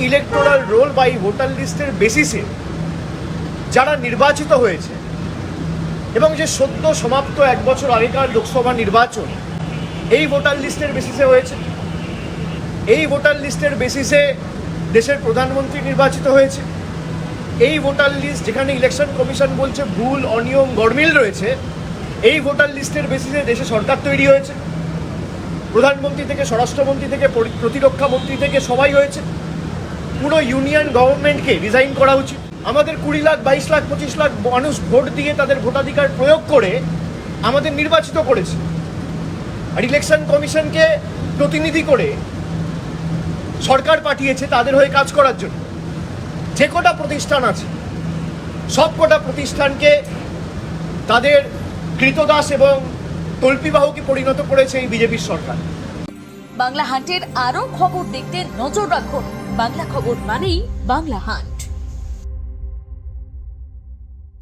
Electoral role বা এই voter লিস্টের বেসিসে যারা নির্বাচিত হয়েছে এবং যে সদ্য সমাপ্ত 1 বছর আগেকার লোকসভা নির্বাচন এই ভোটার লিস্টের বেসিসে হয়েছে। এই ভোটার লিস্টের বেসিসে দেশের প্রধানমন্ত্রী নির্বাচিত হয়েছে। এই ভোটার লিস্ট যেখানে ইলেকশন কমিশন বলছে ভুল, অনিয়ম, গরমিল রয়েছে, এই ভোটার লিস্টের বেসিসে দেশে সরকার তৈরি হয়েছে। প্রধানমন্ত্রী থেকে স্বরাষ্ট্রমন্ত্রী থেকে প্রতিরক্ষা মন্ত্রী থেকে সবাই হয়েছে। পুরো ইউনিয়ন গভর্নমেন্টকে রিজাইন করা উচিত। আমাদের 20 লাখ, 22 লাখ, 25 লাখ মানুষ ভোট দিয়ে তাদের ভোটাধিকার প্রয়োগ করে আমাদের নির্বাচিত করেছে। আর ইলেকশন কমিশনকে প্রতিনিধি করে সরকার পাঠিয়েছে তাদের হয়ে কাজ করার জন্য। যে কটা প্রতিষ্ঠান আছে সব কটা প্রতিষ্ঠানকে তাদের কৃতদাস এবং তল্পিবাহকে পরিণত করেছে এই বিজেপির সরকার। বাংলা হান্টের আরও খবর দেখতে নজর রাখুন। বাংলা খবর মানেই বাংলা হান্ট।